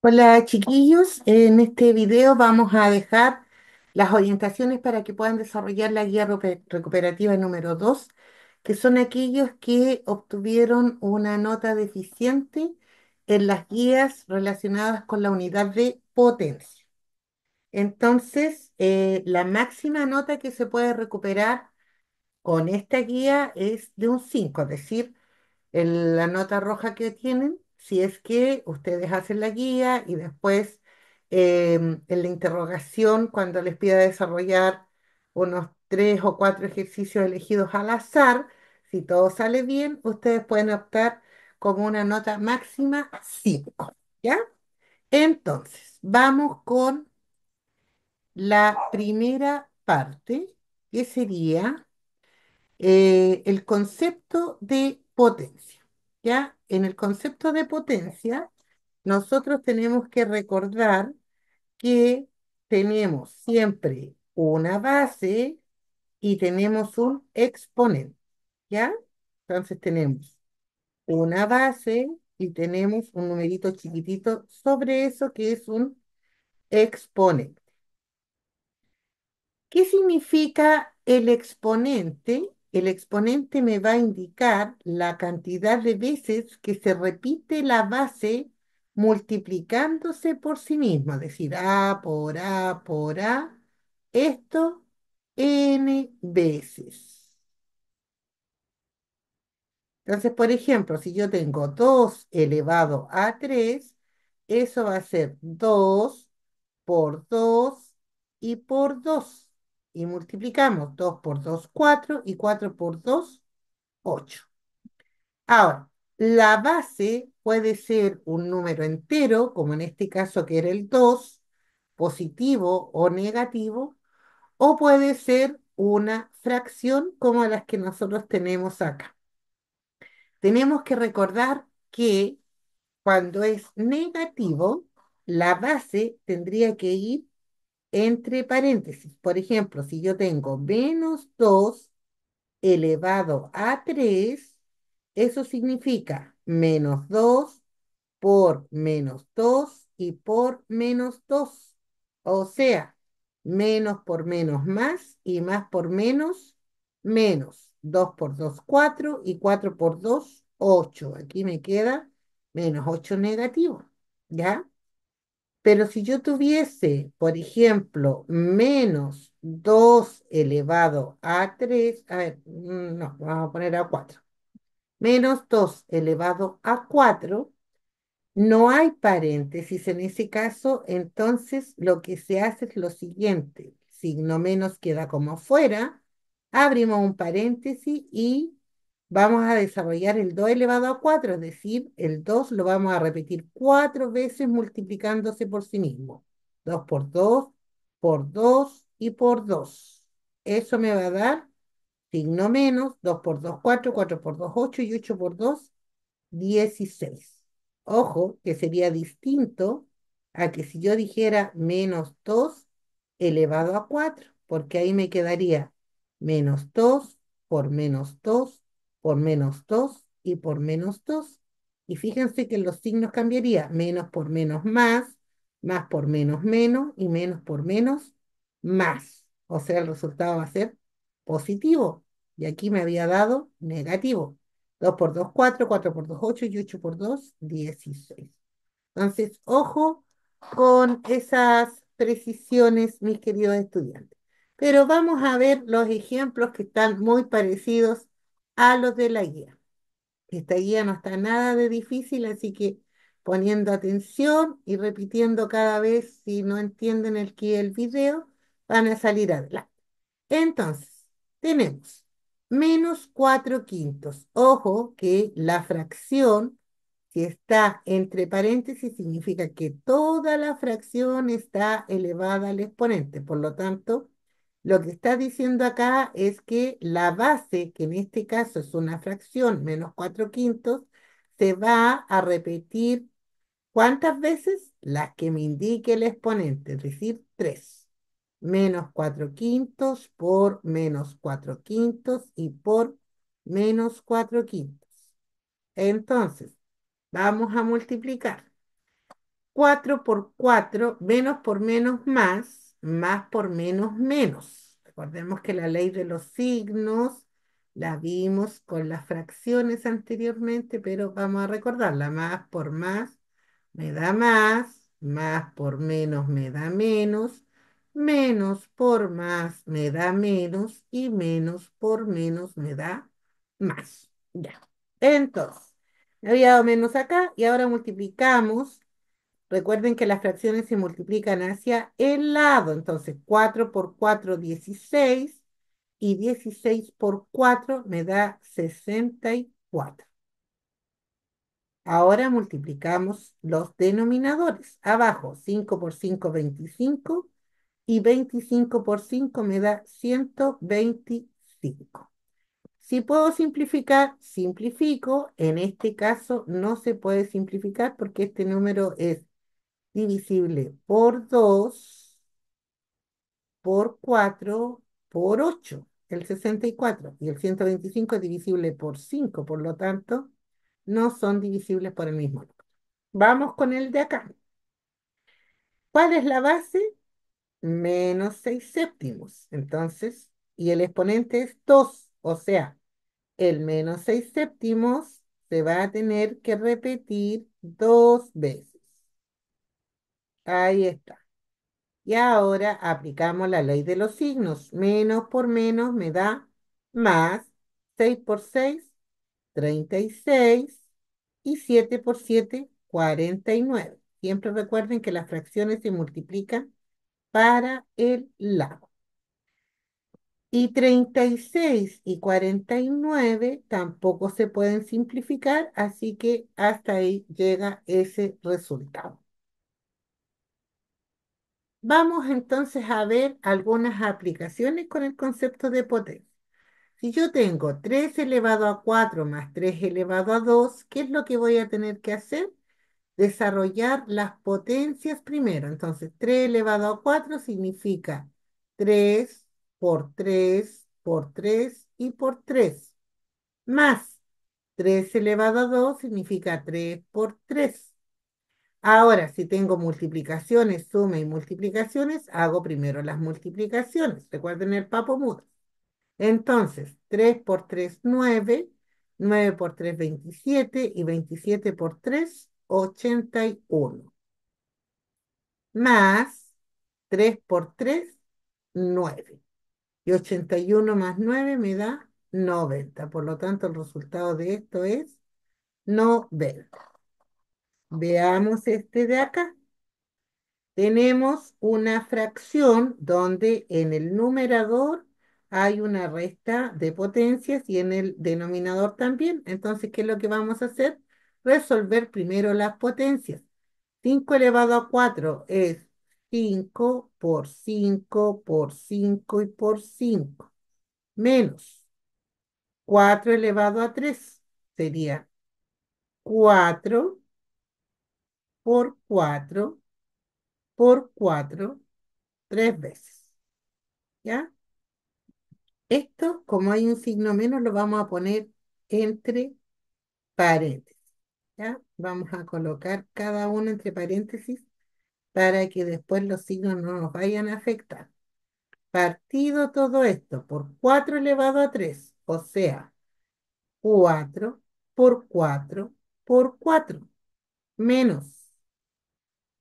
Hola chiquillos, en este video vamos a dejar las orientaciones para que puedan desarrollar la guía recuperativa número 2, que son aquellos que obtuvieron una nota deficiente en las guías relacionadas con la unidad de potencia. Entonces, la máxima nota que se puede recuperar con esta guía es de un 5, es decir, la nota roja que tienen, si es que ustedes hacen la guía y después en la interrogación, cuando les pida desarrollar unos 3 o 4 ejercicios elegidos al azar, si todo sale bien, ustedes pueden optar como una nota máxima 5, ¿ya? Entonces, vamos con la primera parte, que sería el concepto de potencia. ¿Ya? En el concepto de potencia, nosotros tenemos que recordar que tenemos siempre una base y tenemos un exponente. ¿Ya? Entonces tenemos una base y tenemos un numerito chiquitito sobre eso que es un exponente. ¿Qué significa el exponente? El exponente me va a indicar la cantidad de veces que se repite la base multiplicándose por sí misma, es decir, A por A por A, esto n veces. Entonces, por ejemplo, si yo tengo 2 elevado a 3, eso va a ser 2 por 2 y por 2. Y multiplicamos 2 por 2, 4 y 4 por 2, 8. Ahora, la base puede ser un número entero, como en este caso que era el 2, positivo o negativo, o puede ser una fracción como las que nosotros tenemos acá. Tenemos que recordar que cuando es negativo, la base tendría que ir entre paréntesis. Por ejemplo, si yo tengo menos 2 elevado a 3, eso significa menos 2 por menos 2 y por menos 2. O sea, menos por menos más y más por menos menos. 2 por 2, 4 y 4 por 2, 8. Aquí me queda menos 8 negativo. ¿Ya? Pero si yo tuviese, por ejemplo, menos 2 elevado a 3, a ver, no, vamos a poner a 4. Menos 2 elevado a 4, no hay paréntesis en ese caso, entonces lo que se hace es lo siguiente: signo menos queda como fuera, abrimos un paréntesis y vamos a desarrollar el 2 elevado a 4, es decir, el 2 lo vamos a repetir 4 veces multiplicándose por sí mismo. 2 por 2 y por 2. Eso me va a dar signo menos, 2 por 2, 4, 4 por 2, 8 y 8 por 2, 16. Ojo, que sería distinto a que si yo dijera menos 2 elevado a 4, porque ahí me quedaría menos 2 por menos 2 por menos 2 y por menos 2. Y fíjense que los signos cambiaría: menos por menos más por menos menos y menos por menos más. O sea, el resultado va a ser positivo. Y aquí me había dado negativo. 2 por 2, 4, 4 por 2, 8 y 8 por 2, 16. Entonces, ojo con esas precisiones, mis queridos estudiantes. Pero vamos a ver los ejemplos que están muy parecidos a los de la guía. Esta guía no está nada de difícil, así que poniendo atención y repitiendo cada vez si no entienden el que el video, van a salir adelante. Entonces, tenemos menos 4 quintos. Ojo que la fracción, si está entre paréntesis, significa que toda la fracción está elevada al exponente. Por lo tanto, lo que está diciendo acá es que la base, que en este caso es una fracción, menos 4 quintos, se va a repetir. ¿Cuántas veces? Las que me indique el exponente, es decir, 3. Menos 4 quintos por menos 4 quintos y por menos 4 quintos. Entonces, vamos a multiplicar. 4 por 4 menos por menos más por menos menos. Recordemos que la ley de los signos la vimos con las fracciones anteriormente, pero vamos a recordarla. Más por más por menos me da menos por más me da menos y menos por menos me da más. Ya. Entonces, me había dado menos acá y ahora multiplicamos. Recuerden que las fracciones se multiplican hacia el lado. Entonces, 4 por 4, 16. Y 16 por 4 me da 64. Ahora multiplicamos los denominadores. Abajo, 5 por 5, 25. Y 25 por 5 me da 125. Si puedo simplificar, simplifico. En este caso no se puede simplificar porque este número es divisible por 2, por 4, por 8, el 64. Y el 125 es divisible por 5, por lo tanto, no son divisibles por el mismo número. Vamos con el de acá. ¿Cuál es la base? Menos 6 séptimos. Entonces, y el exponente es 2, o sea, el menos 6 séptimos se va a tener que repetir dos veces. Ahí está. Y ahora aplicamos la ley de los signos. Menos por menos me da más. 6 por 6, 36. Y 7 por 7, 49. Siempre recuerden que las fracciones se multiplican para el lado. Y 36 y 49 tampoco se pueden simplificar, así que hasta ahí llega ese resultado. Vamos entonces a ver algunas aplicaciones con el concepto de potencia. Si yo tengo 3 elevado a 4 más 3 elevado a 2, ¿qué es lo que voy a tener que hacer? Desarrollar las potencias primero. Entonces, 3 elevado a 4 significa 3 por 3 por 3 y por 3. Más 3 elevado a 2 significa 3 por 3. Ahora, si tengo multiplicaciones, suma y multiplicaciones, hago primero las multiplicaciones. Recuerden el papo mudo. Entonces, 3 por 3, 9. 9 por 3, 27. Y 27 por 3, 81. Más 3 por 3, 9. Y 81 más 9 me da 90. Por lo tanto, el resultado de esto es 90. Veamos este de acá. Tenemos una fracción donde en el numerador hay una resta de potencias y en el denominador también. Entonces, ¿qué es lo que vamos a hacer? Resolver primero las potencias. 5 elevado a 4 es 5 por 5 por 5 y por 5. Menos 4 elevado a 3 sería 4 por 4 por 4 tres veces. ¿Ya? Esto, como hay un signo menos, lo vamos a poner entre paréntesis. ¿Ya? Vamos a colocar cada uno entre paréntesis para que después los signos no nos vayan a afectar. Partido todo esto por 4 elevado a 3, o sea, 4 por 4 por 4, menos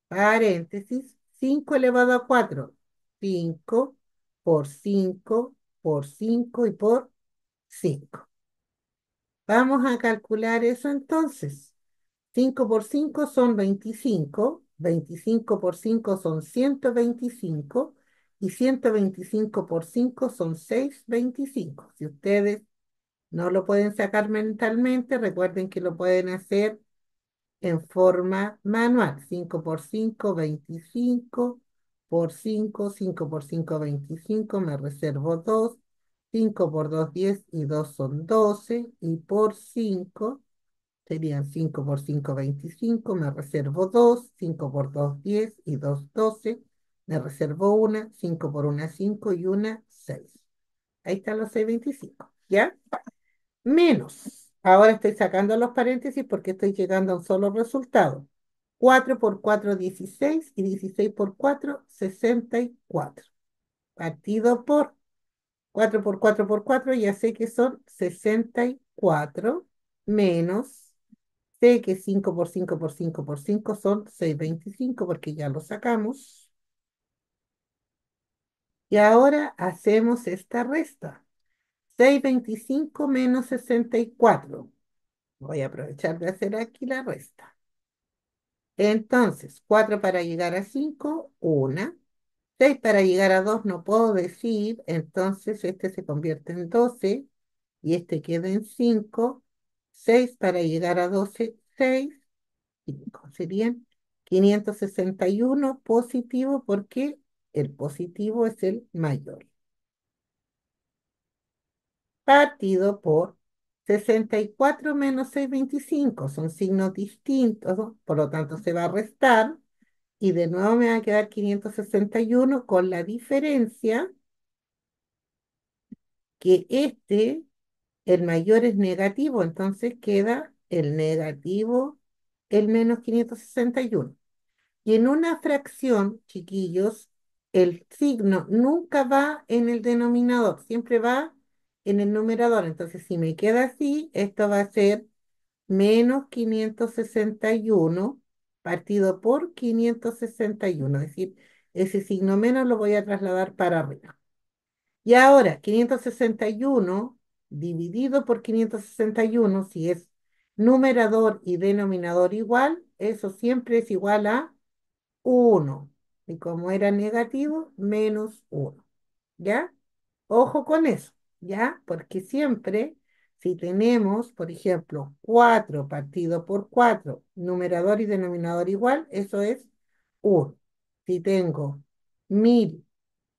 paréntesis, 5 elevado a 4, 5 por 5 por 5 y por 5. Vamos a calcular eso entonces. 5 por 5 son 25, 25 por 5 son 125 y 125 por 5 son 625. Si ustedes no lo pueden sacar mentalmente, recuerden que lo pueden hacer en forma manual. 5 por 5, 25 por 5, 5 por 5, 25, me reservo 2, 5 por 2, 10 y 2 son 12 y por 5 serían 5 por 5, 25, me reservo 2, 5 por 2, 10 y 2, 12, me reservo una, 5 por una, 5 y una, 6. Ahí están los 625, ¿ya? Menos. Ahora estoy sacando los paréntesis porque estoy llegando a un solo resultado. 4 por 4, 16 y 16 por 4, 64. Partido por 4 por 4 por 4, ya sé que son 64 menos, sé que 5 por 5 por 5 por 5 son 625 porque ya lo sacamos. Y ahora hacemos esta resta. 625 menos 64. Voy a aprovechar de hacer aquí la resta. Entonces, 4 para llegar a 5, 1. 6 para llegar a 2 no puedo decir, entonces este se convierte en 12 y este queda en 5. 6 para llegar a 12, 6. 5. Serían 561 positivo porque el positivo es el mayor. Partido por 64 menos 625. Son signos distintos, ¿no? Por lo tanto se va a restar y de nuevo me va a quedar 561 con la diferencia que el mayor es negativo, entonces queda el negativo, el menos 561. Y en una fracción, chiquillos, el signo nunca va en el denominador, siempre va en el numerador. Entonces, si me queda así, esto va a ser menos 561 partido por 561. Es decir, ese signo menos lo voy a trasladar para arriba. Y ahora, 561 dividido por 561, si es numerador y denominador igual, eso siempre es igual a 1. Y como era negativo, menos 1. ¿Ya? Ojo con eso, ¿ya? Porque siempre, si tenemos, por ejemplo, 4 partido por 4, numerador y denominador igual, eso es 1. Si tengo 1000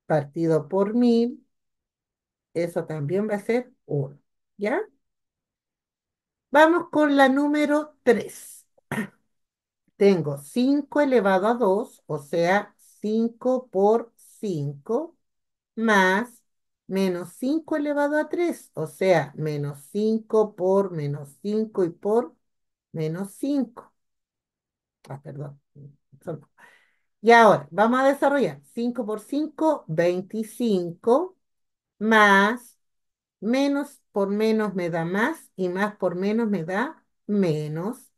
partido por 1000, eso también va a ser 1. ¿Ya? Vamos con la número 3. Tengo 5 elevado a 2, o sea, 5 por 5, más menos 5 elevado a 3, o sea, menos 5 por menos 5 y por menos 5. Ah, perdón. Y ahora, vamos a desarrollar 5 por 5, 25, más menos por menos me da más y más por menos me da menos.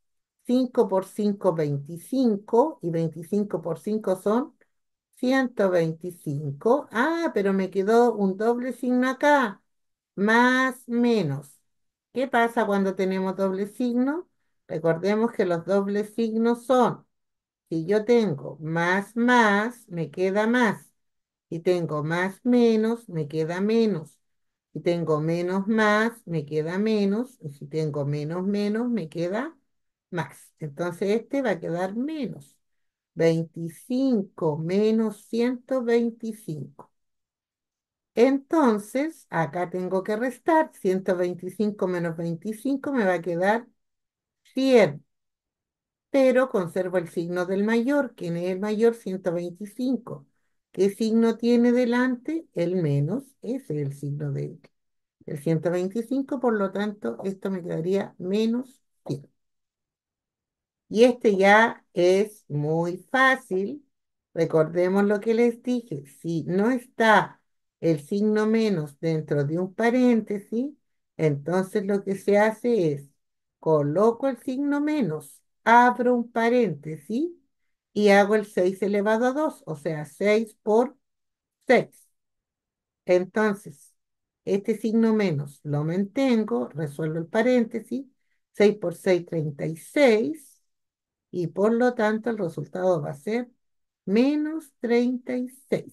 5 por 5, 25 y 25 por 5 son 125. Ah, pero me quedó un doble signo acá. Más menos. ¿Qué pasa cuando tenemos doble signo? Recordemos que los dobles signos son, si yo tengo más, me queda más. Si tengo más menos, me queda menos. Si tengo menos más, me queda menos. Y si tengo menos, me queda más. Entonces este va a quedar menos. 25 menos 125. Entonces, acá tengo que restar. 125 menos 25 me va a quedar 100. Pero conservo el signo del mayor. ¿Quién es el mayor? 125. ¿Qué signo tiene delante? El menos. Ese es el signo del 125. Por lo tanto, esto me quedaría menos 100. Y este ya es muy fácil. Recordemos lo que les dije. Si no está el signo menos dentro de un paréntesis, entonces lo que se hace es coloco el signo menos, abro un paréntesis y hago el 6 elevado a 2, o sea, 6 por 6. Entonces, este signo menos lo mantengo, resuelvo el paréntesis, 6 por 6, 36 y por lo tanto el resultado va a ser menos 36.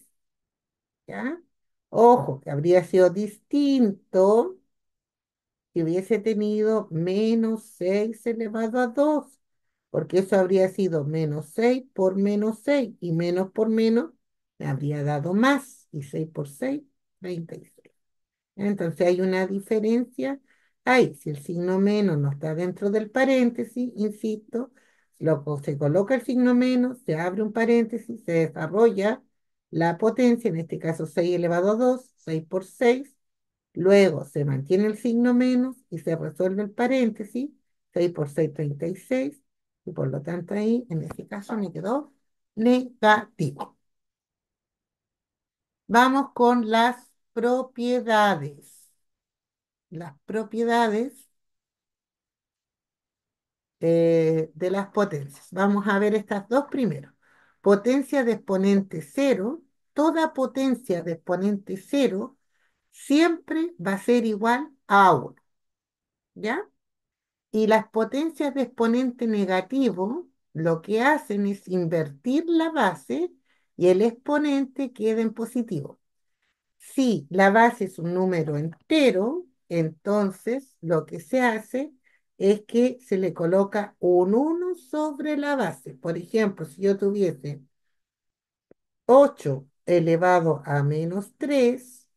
¿Ya? Ojo, que habría sido distinto si hubiese tenido menos 6 elevado a 2, porque eso habría sido menos 6 por menos 6 y menos por menos me habría dado más, y 6 por 6, 36. Entonces hay una diferencia ahí. Si el signo menos no está dentro del paréntesis, insisto, se coloca el signo menos, se abre un paréntesis, se desarrolla la potencia, en este caso 6 elevado a 2, 6 por 6. Luego se mantiene el signo menos y se resuelve el paréntesis, 6 por 6, 36. y por lo tanto ahí, en este caso, me quedó negativo. Vamos con las propiedades. Las propiedades de las potencias. Vamos a ver estas dos primero. Potencia de exponente cero. Toda potencia de exponente cero siempre va a ser igual a 1, ¿ya? Y las potencias de exponente negativo lo que hacen es invertir la base y el exponente queda en positivo. Si la base es un número entero, entonces lo que se hace es que se le coloca un 1 sobre la base. Por ejemplo, si yo tuviese 8 elevado a menos 3,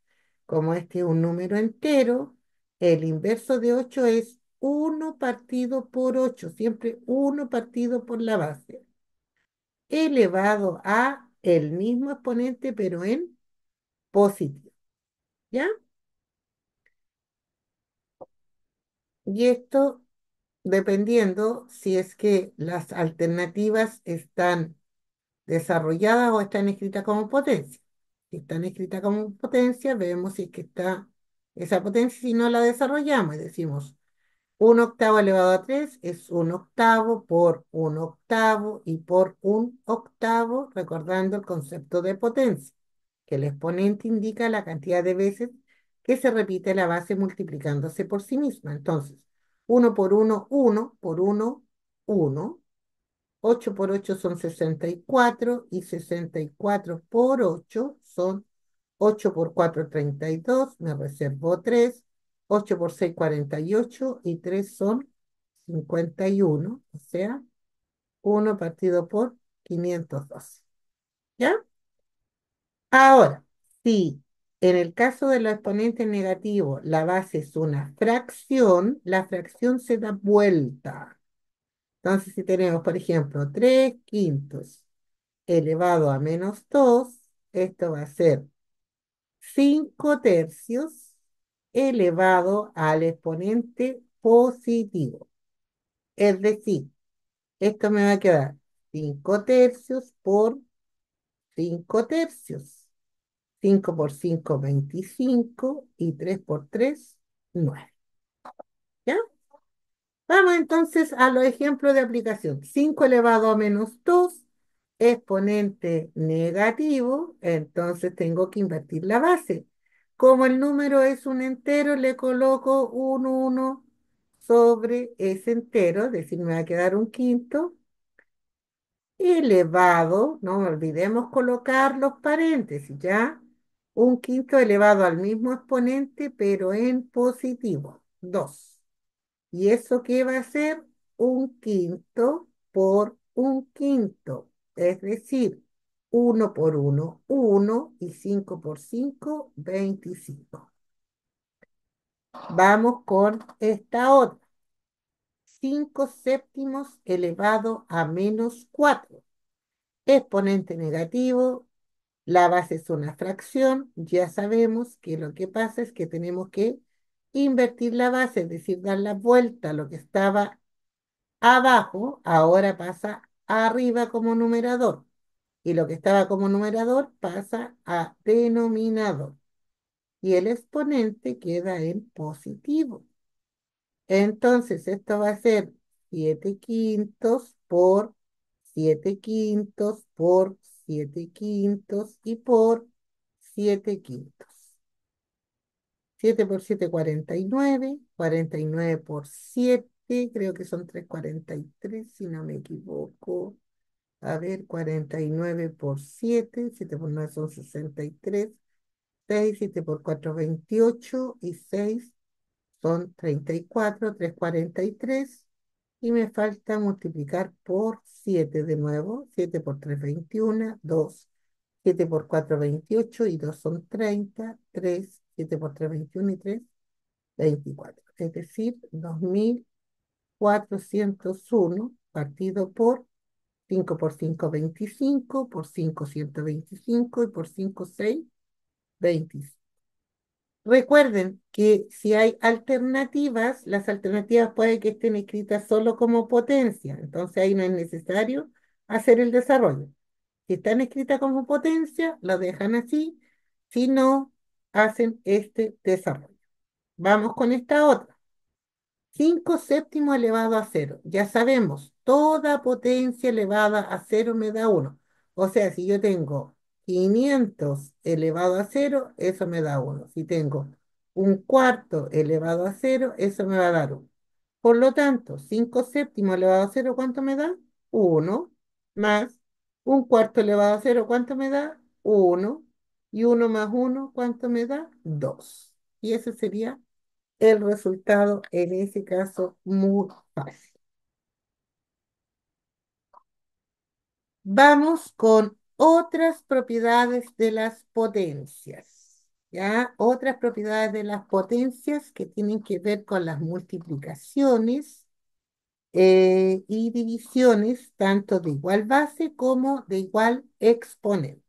como este es un número entero, el inverso de 8 es 1 partido por 8, siempre 1 partido por la base, elevado a el mismo exponente, pero en positivo, ¿ya? Y esto dependiendo si es que las alternativas están desarrolladas o están escritas como potencia. Si están escritas como potencia, vemos si es que está esa potencia, si no la desarrollamos y decimos 1 octavo elevado a 3 es 1 octavo por 1 octavo y por 1 octavo, recordando el concepto de potencia, que el exponente indica la cantidad de veces que se repite la base multiplicándose por sí misma. Entonces, 1 por 1, 1 por 1, 1. 8 por 8 son 64 y 64 por 8 son 8 por 4, 32. Me reservo 3. 8 por 6, 48 y 3 son 51. O sea, 1 partido por 512. ¿Ya? Ahora, si en el caso de los exponentes negativos la base es una fracción, la fracción se da vuelta. Entonces, si tenemos, por ejemplo, 3 quintos elevado a menos 2, esto va a ser 5 tercios elevado al exponente positivo. Es decir, esto me va a quedar 5 tercios por 5 tercios. 5 por 5, 25 y 3 por 3, 9. ¿Ya? Vamos entonces a los ejemplos de aplicación. 5 elevado a menos 2, exponente negativo, entonces tengo que invertir la base. Como el número es un entero, le coloco un 1 sobre ese entero, es decir, me va a quedar un quinto, elevado, no olvidemos colocar los paréntesis, ¿ya? Un quinto elevado al mismo exponente, pero en positivo, 2. ¿Y eso qué va a ser? Un quinto por un quinto. Es decir, 1 por 1, 1 y 5 por 5, 25. Vamos con esta otra. 5 séptimos elevado a menos 4. Exponente negativo. La base es una fracción. Ya sabemos que lo que pasa es que tenemos que invertir la base, es decir, dar la vuelta a lo que estaba abajo, ahora pasa arriba como numerador. Y lo que estaba como numerador pasa a denominador. Y el exponente queda en positivo. Entonces, esto va a ser 7 quintos por 7 quintos por 7 quintos y por 7 quintos. 7 por 7, 49. 49 por 7, creo que son 343, si no me equivoco. A ver, 49 por 7, 7 por 9 son 63, 6, 7 por 4, 28 y 6 son 34, 3, 43 y me falta multiplicar por 7 de nuevo, 7 por 3, 21, 2, 7 por 4, 28 y 2 son 30, 3, 7 por 3, 21 y 3, 24. Es decir, 2401 partido por 5 por 5, 25, por 5, 125 y por 5, 6, 25. Recuerden que si hay alternativas, las alternativas puede que estén escritas solo como potencia, entonces ahí no es necesario hacer el desarrollo. Si están escritas como potencia, lo dejan así, si no, hacen este desarrollo. Vamos con esta otra. 5 séptimos elevado a cero. Ya sabemos, toda potencia elevada a cero me da uno. O sea, si yo tengo 500 elevado a cero, eso me da uno. Si tengo un cuarto elevado a cero, eso me va a dar uno. Por lo tanto, 5 séptimos elevado a cero, ¿cuánto me da? Uno. Más un cuarto elevado a cero, ¿cuánto me da? Uno. Y uno más uno, ¿cuánto me da? Dos. Y ese sería el resultado en ese caso muy fácil. Vamos con otras propiedades de las potencias. ¿Ya? Otras propiedades de las potencias que tienen que ver con las multiplicaciones y divisiones, tanto de igual base como de igual exponente.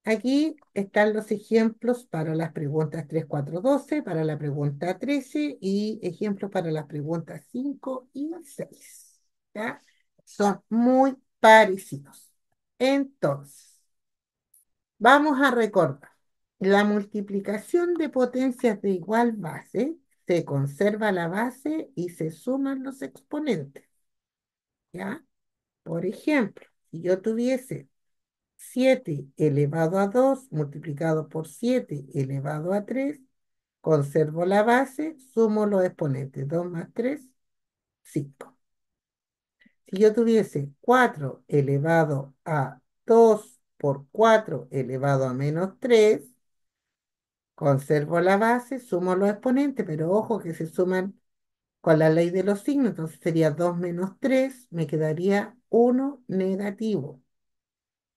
Aquí están los ejemplos para las preguntas 3, 4, 12, para la pregunta 13 y ejemplos para las preguntas 5 y 6. ¿Ya? Son muy parecidos. Entonces, vamos a recordar. La multiplicación de potencias de igual base, se conserva la base y se suman los exponentes. ¿Ya? Por ejemplo, si yo tuviese 7 elevado a 2 multiplicado por 7 elevado a 3, conservo la base, sumo los exponentes. 2 más 3, 5. Si yo tuviese 4 elevado a 2 por 4 elevado a menos 3, conservo la base, sumo los exponentes, pero ojo que se suman con la ley de los signos, entonces sería 2 menos 3, me quedaría 1 negativo.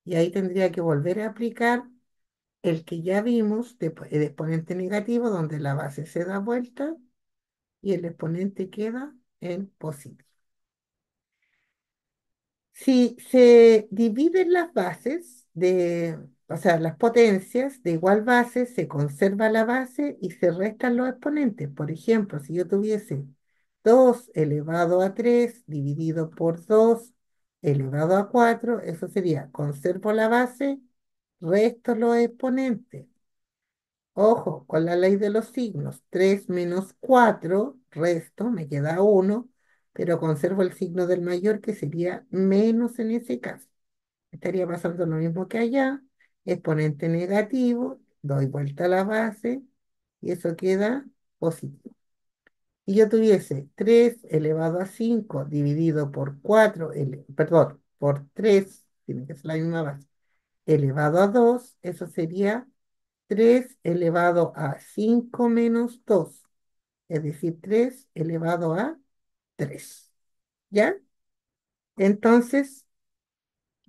Y ahí tendría que volver a aplicar el que ya vimos, el exponente negativo, donde la base se da vuelta y el exponente queda en positivo. Si se dividen las bases o sea, las potencias de igual base, se conserva la base y se restan los exponentes. Por ejemplo, si yo tuviese 2 elevado a 3 dividido por 2 elevado a 4, eso sería, conservo la base, resto los exponentes. Ojo, con la ley de los signos, 3 menos 4 resto, me queda uno, pero conservo el signo del mayor que sería menos en ese caso. Estaría pasando lo mismo que allá, exponente negativo, doy vuelta a la base y eso queda positivo. Si yo tuviese 3 elevado a 5 dividido por 4, perdón, por 3, tiene que ser la misma base, elevado a 2, eso sería 3 elevado a 5 menos 2, es decir, 3 elevado a 3. ¿Ya? Entonces,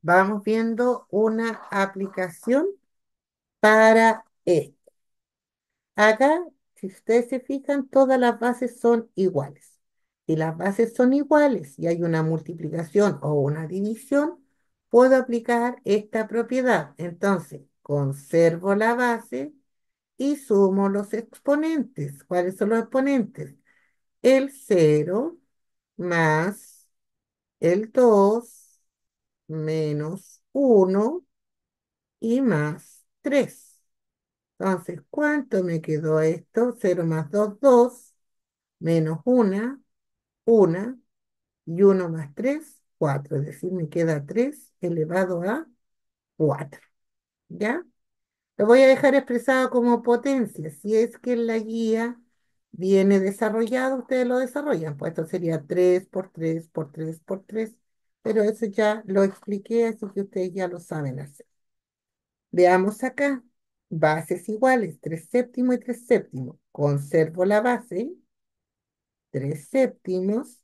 vamos viendo una aplicación para esto. Acá, si ustedes se fijan, todas las bases son iguales. Si las bases son iguales y hay una multiplicación o una división, puedo aplicar esta propiedad. Entonces, conservo la base y sumo los exponentes. ¿Cuáles son los exponentes? El cero más el 2 menos uno y más 3. Entonces, ¿cuánto me quedó esto? Cero más 2 2 menos una y uno más 3 4. Es decir, me queda 3 elevado a 4. ¿Ya? Lo voy a dejar expresado como potencia. Si es que en la guía viene desarrollado, ustedes lo desarrollan. Pues esto sería 3 por 3 por 3 por 3. Pero eso ya lo expliqué, así que ustedes ya lo saben hacer. Veamos acá. Bases iguales, 3 séptimos y 3 séptimos. Conservo la base, 3 séptimos.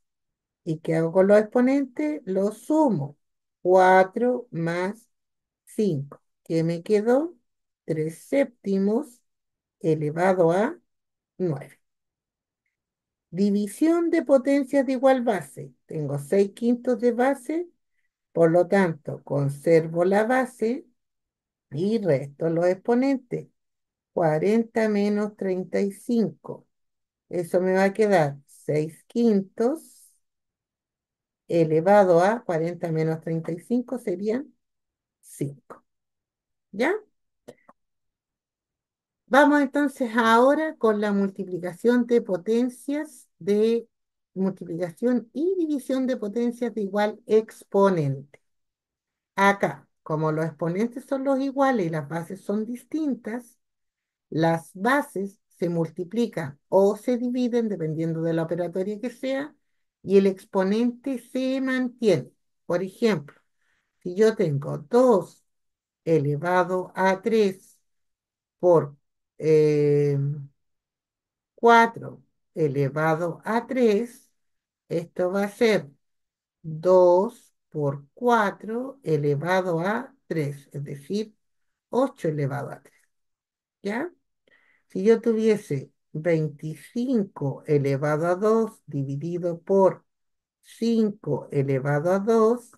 ¿Y qué hago con los exponentes? Los sumo. 4 más 5. ¿Qué me quedó? 3 séptimos elevado a 9. División de potencias de igual base. Tengo 6 quintos de base, por lo tanto, conservo la base y resto los exponentes. 40 menos 35. Eso me va a quedar 6 quintos elevado a 40 menos 35 serían 5. ¿Ya? Vamos entonces ahora con la multiplicación de potencias de multiplicación y división de potencias de igual exponente. Acá, como los exponentes son los iguales y las bases son distintas, las bases se multiplican o se dividen dependiendo de la operatoria que sea y el exponente se mantiene. Por ejemplo, si yo tengo 2 elevado a 3 por eh, 4 elevado a 3, esto va a ser 2 por 4 elevado a 3, es decir, 8 elevado a 3. ¿Ya? Si yo tuviese 25 elevado a 2 dividido por 5 elevado a 2,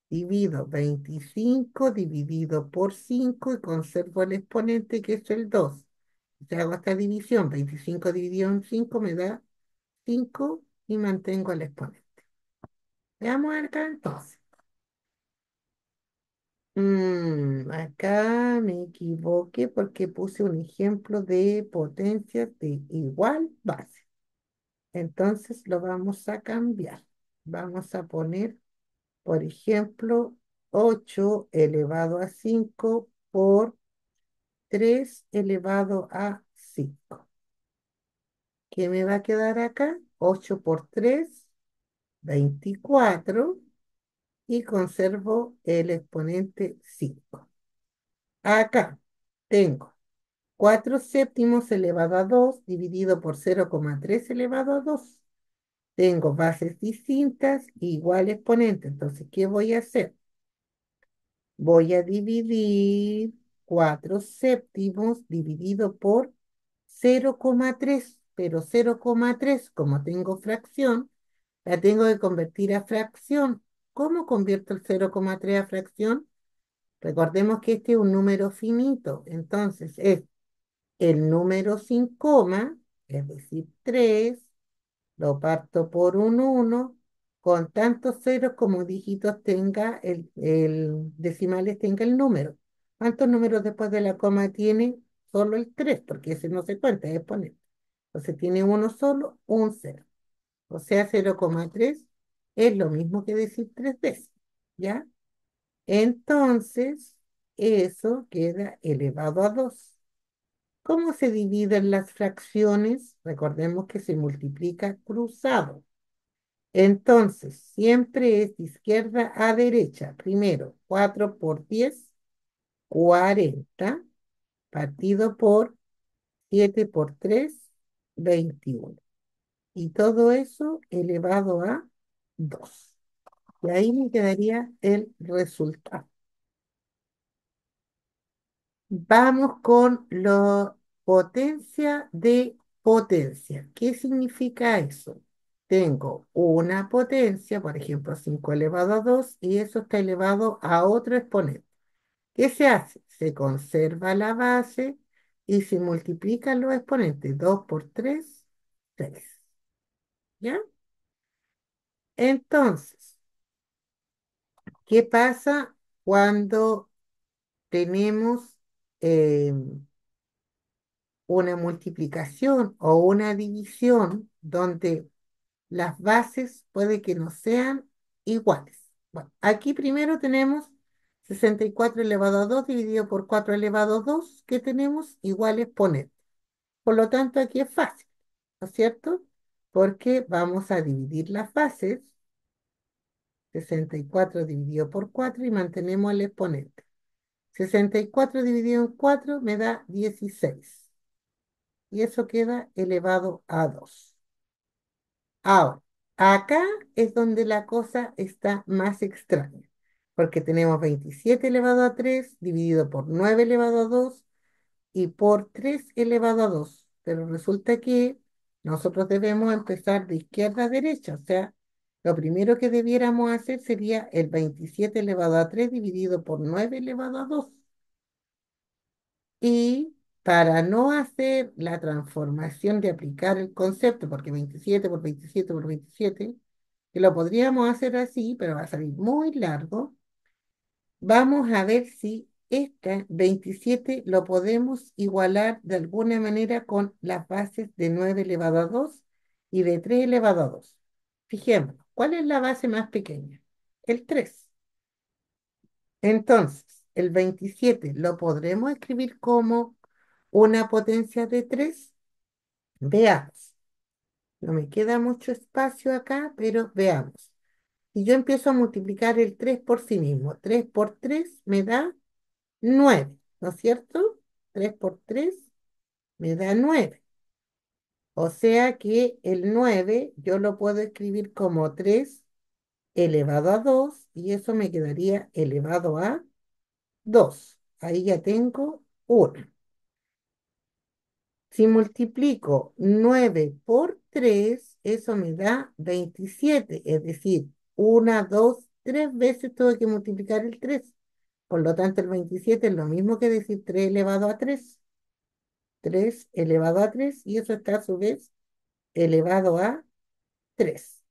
divido 25 dividido por 5 y conservo el exponente que es el 2. Si hago esta división, 25 dividido en 5 me da 5 y mantengo el exponente. Veamos acá entonces. Acá me equivoqué porque puse un ejemplo de potencias de igual base. Entonces lo vamos a cambiar. Vamos a poner, por ejemplo, 8 elevado a 5 por 3 elevado a 5. ¿Qué me va a quedar acá? 8 por 3, 24, y conservo el exponente 5. Acá tengo 4 séptimos elevado a 2 dividido por 0,3 elevado a 2. Tengo bases distintas, igual exponente. Entonces, ¿qué voy a hacer? Voy a dividir 4 séptimos dividido por 0,3. Pero 0,3, como tengo fracción, la tengo que convertir a fracción. ¿Cómo convierto el 0,3 a fracción? Recordemos que este es un número finito. Entonces, es el número sin coma, es decir, 3. Lo parto por un 1, con tantos ceros como dígitos tenga el decimales tenga el número. ¿Cuántos números después de la coma tiene? Solo el 3, porque ese no se cuenta, es exponente. Entonces tiene uno solo, un cero. O sea, 0,3 es lo mismo que decir 3 veces. ¿Ya? Entonces, eso queda elevado a 2. ¿Cómo se dividen las fracciones? Recordemos que se multiplica cruzado. Entonces, siempre es de izquierda a derecha. Primero, 4 por 10, 40, partido por 7 por 3, 21. Y todo eso elevado a 2. Y ahí me quedaría el resultado. Vamos con la potencia de potencia. ¿Qué significa eso? Tengo una potencia, por ejemplo, 5 elevado a 2, y eso está elevado a otro exponente. ¿Qué se hace? Se conserva la base y se multiplican los exponentes. 2 por 3, 6. ¿Ya? Entonces, ¿qué pasa cuando tenemos eh, una multiplicación o una división donde las bases puede que no sean iguales? Bueno, aquí primero tenemos 64 elevado a 2 dividido por 4 elevado a 2, que tenemos igual exponente. Por lo tanto, aquí es fácil, ¿no es cierto? Porque vamos a dividir las bases, 64 dividido por 4, y mantenemos el exponente. 64 dividido en 4 me da 16. Y eso queda elevado a 2. Ahora, acá es donde la cosa está más extraña, porque tenemos 27 elevado a 3 dividido por 9 elevado a 2 y por 3 elevado a 2. Pero resulta que nosotros debemos empezar de izquierda a derecha, o sea, lo primero que debiéramos hacer sería el 27 elevado a 3 dividido por 9 elevado a 2. Y para no hacer la transformación de aplicar el concepto, porque 27 por 27 por 27, que lo podríamos hacer así, pero va a salir muy largo, vamos a ver si este 27 lo podemos igualar de alguna manera con las bases de 9 elevado a 2 y de 3 elevado a 2. Fijémonos, ¿cuál es la base más pequeña? El 3. Entonces, el 27 lo podremos escribir como una potencia de 3. Veamos. No me queda mucho espacio acá, pero veamos. Si yo empiezo a multiplicar el 3 por sí mismo, 3 por 3 me da 9, ¿no es cierto? 3 por 3 me da 9. O sea que el 9 yo lo puedo escribir como 3 elevado a 2 y eso me quedaría elevado a 2. Ahí ya tengo 1. Si multiplico 9 por 3, eso me da 27. Es decir, una, dos, tres veces tuve que multiplicar el 3. Por lo tanto, el 27 es lo mismo que decir 3 elevado a 3. 3 elevado a 3 y eso está a su vez elevado a 3.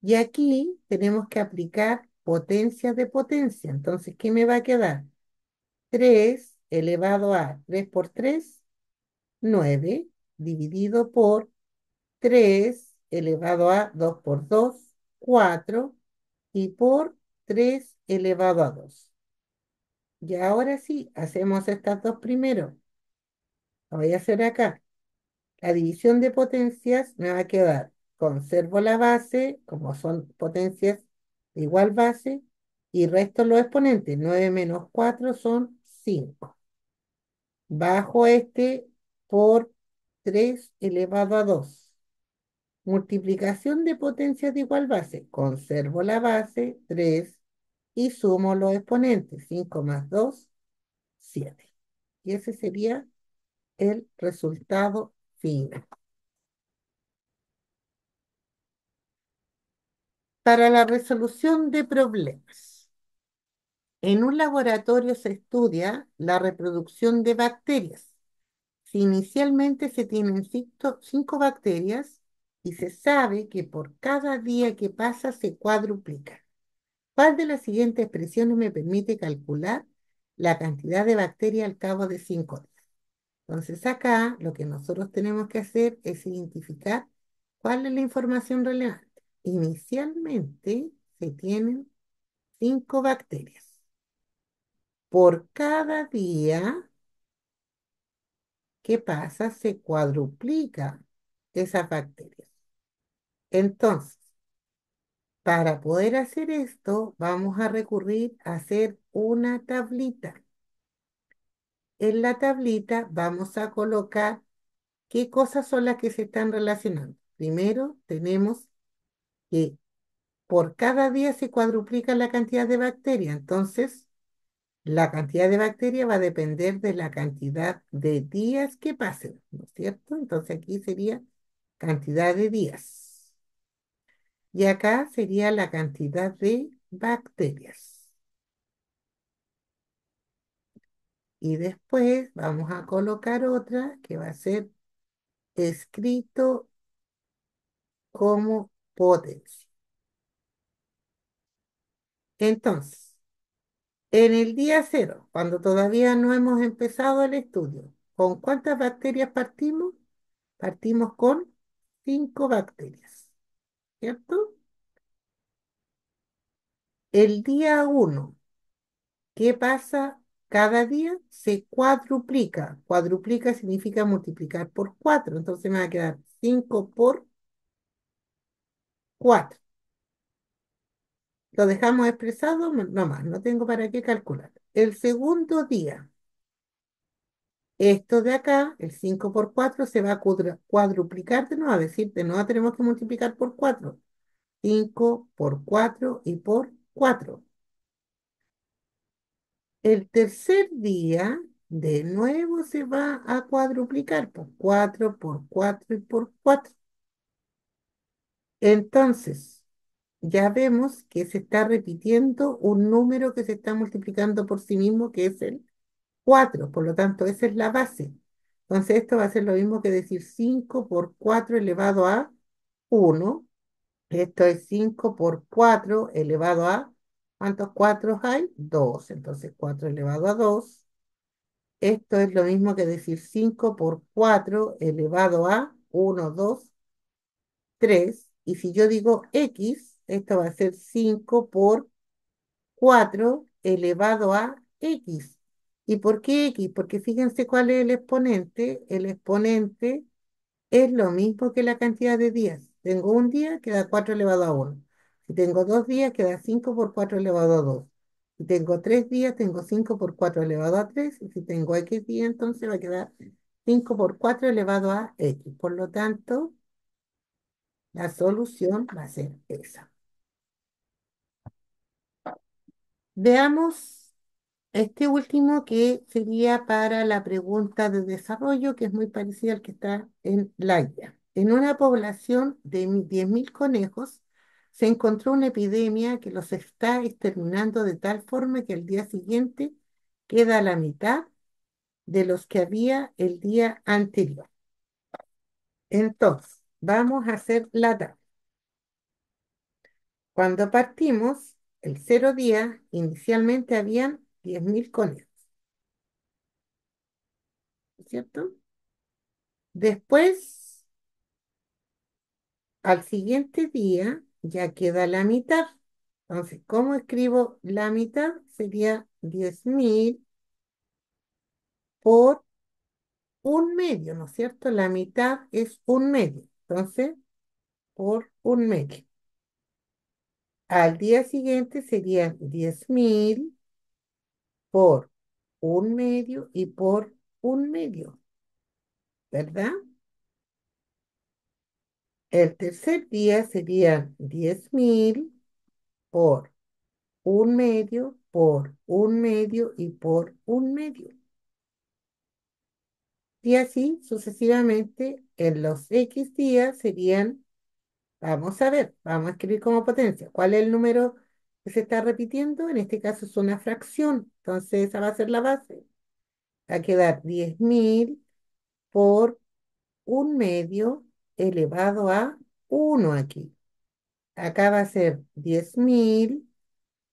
Y aquí tenemos que aplicar potencias de potencia. Entonces, ¿qué me va a quedar? 3 elevado a 3 por 3, 9, dividido por 3 elevado a 2 por 2, 4, y por 3 elevado a 2. Y ahora sí, hacemos estas dos primero. Lo voy a hacer acá. La división de potencias me va a quedar, conservo la base, como son potencias de igual base, y resto los exponentes. 9 menos 4 son 5. Bajo este por 3 elevado a 2. Multiplicación de potencias de igual base. Conservo la base, 3, y sumo los exponentes. 5 más 2, 7. Y ese sería el resultado final. Para la resolución de problemas. En un laboratorio se estudia la reproducción de bacterias. Si inicialmente se tienen cinco bacterias y se sabe que por cada día que pasa se cuadruplica. ¿Cuál de las siguientes expresiones me permite calcular la cantidad de bacterias al cabo de 5 días? Entonces acá lo que nosotros tenemos que hacer es identificar cuál es la información relevante. Inicialmente se tienen 5 bacterias. Por cada día que pasa se cuadruplica esas bacterias. Entonces, para poder hacer esto, vamos a recurrir a hacer una tablita. En la tablita vamos a colocar qué cosas son las que se están relacionando. Primero tenemos que por cada día se cuadruplica la cantidad de bacterias. Entonces, la cantidad de bacterias va a depender de la cantidad de días que pasen, ¿no es cierto? Entonces aquí sería cantidad de días. Y acá sería la cantidad de bacterias. Y después vamos a colocar otra que va a ser escrito como potencia. Entonces, en el día cero, cuando todavía no hemos empezado el estudio, ¿con cuántas bacterias partimos? Partimos con 5 bacterias, ¿cierto? El día uno, ¿qué pasa? Cada día se cuadruplica. Cuadruplica significa multiplicar por 4. Entonces me va a quedar 5 por 4. Lo dejamos expresado nomás, no tengo para qué calcular. El segundo día, esto de acá, el 5 por 4 se va a cuadruplicar de nuevo, es decir, de nuevo tenemos que multiplicar por 4. 5 por 4 y por 4. El tercer día, de nuevo se va a cuadruplicar por 4 y por 4. Entonces, ya vemos que se está repitiendo un número que se está multiplicando por sí mismo, que es el 4, por lo tanto, esa es la base. Entonces, esto va a ser lo mismo que decir 5 por 4 elevado a 1. Esto es 5 por 4 elevado a, ¿cuántos 4 hay? 2. Entonces, 4 elevado a 2. Esto es lo mismo que decir 5 por 4 elevado a 1, 2, 3. Y si yo digo x, esto va a ser 5 por 4 elevado a x. ¿Y por qué x? Porque fíjense cuál es el exponente. El exponente es lo mismo que la cantidad de días. Tengo un día, queda 4 elevado a 1. Si tengo 2 días, queda 5 por 4 elevado a 2. Si tengo 3 días, tengo 5 por 4 elevado a 3. Y si tengo x días, entonces va a quedar 5 por 4 elevado a x. Por lo tanto, la solución va a ser esa. Veamos este último que sería para la pregunta de desarrollo, que es muy parecida al que está en la guía. En una población de 10.000 conejos se encontró una epidemia que los está exterminando de tal forma que al día siguiente queda la mitad de los que había el día anterior. Entonces, vamos a hacer la tabla. Cuando partimos, el 0 día, inicialmente habían 10.000 conejos, ¿cierto? Después, al siguiente día, ya queda la mitad. Entonces, ¿cómo escribo la mitad? Sería 10.000 por un medio, ¿no es cierto? La mitad es un medio. Entonces, por un medio. Al día siguiente serían 10.000 por un medio y por un medio, ¿verdad? El tercer día serían 10.000 por un medio, por un medio y por un medio. Y así sucesivamente en los X días serían, vamos a ver, vamos a escribir como potencia. ¿Cuál es el número que se está repitiendo? En este caso es una fracción, entonces esa va a ser la base. Va a quedar 10.000 por un medio elevado a uno aquí. Acá va a ser 10.000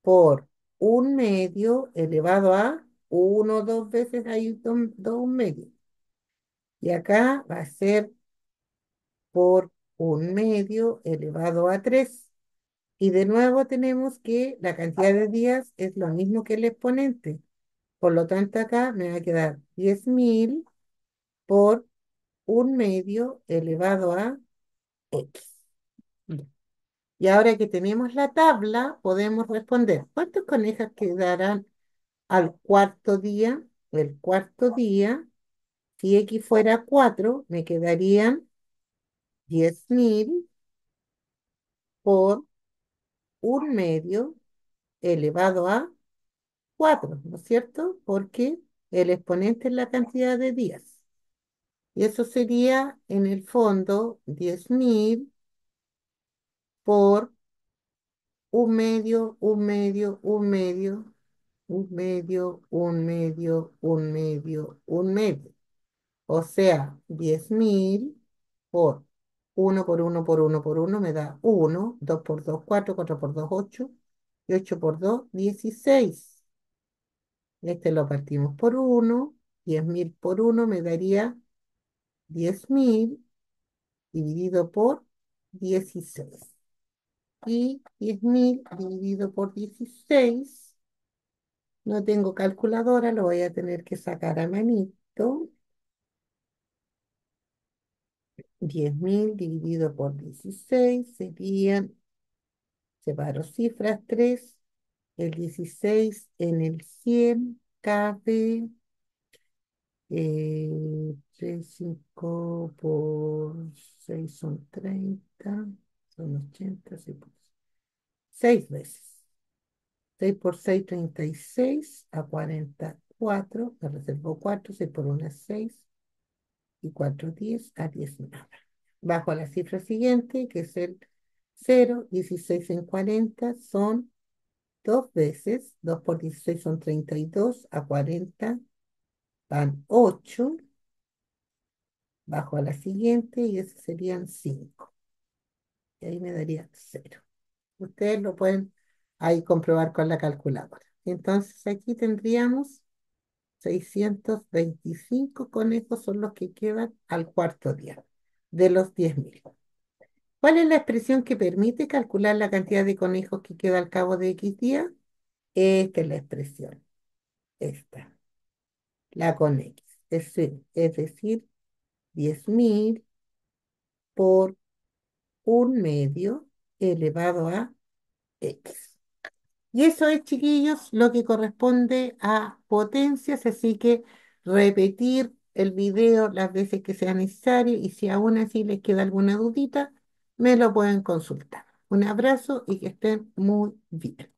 por un medio elevado a uno, dos veces hay un medio. Y acá va a ser por un medio elevado a 3. Y de nuevo tenemos que la cantidad de días es lo mismo que el exponente. Por lo tanto, acá me va a quedar 10.000 por un medio elevado a x. Ya. Y ahora que tenemos la tabla, podemos responder, ¿cuántas conejas quedarán al cuarto día? El cuarto día, si x fuera 4 me quedarían 10.000 por un medio elevado a 4, ¿no es cierto? Porque el exponente es la cantidad de días. Y eso sería, en el fondo, 10.000 por un medio, un medio, un medio, un medio, un medio, un medio, un medio. O sea, 10.000 por uno por uno por uno por uno me da uno, 2 por 2 4, 4 por 2 8 y 8 por 2 16. Este lo partimos por uno, 10.000 por uno me daría 10.000 dividido por 16. Y 10.000 dividido por 16, no tengo calculadora, lo voy a tener que sacar a manito. 10.000 dividido por 16 serían, separo cifras, 3. El 16 en el 100 cabe 3, 5 por 6 son 30, son 80, 6 veces. 6 por 6, 36, a 44, me reservo 4, 6 por 1 es 6, y 4, 10, a 10 nada. Bajo la cifra siguiente, que es el 0, 16 en 40 son 2 veces, 2 por 16 son 32, a 40 Van 8, bajo a la siguiente y esos serían 5. Y ahí me daría 0. Ustedes lo pueden ahí comprobar con la calculadora. Entonces aquí tendríamos 625 conejos son los que quedan al cuarto día de los 10.000. ¿Cuál es la expresión que permite calcular la cantidad de conejos que queda al cabo de X días? Esta es la expresión, esta, la con X. Es decir, 10.000 por 1/2 elevado a X. Y eso es, chiquillos, lo que corresponde a potencias, así que repetir el video las veces que sea necesario y si aún así les queda alguna dudita, me lo pueden consultar. Un abrazo y que estén muy bien.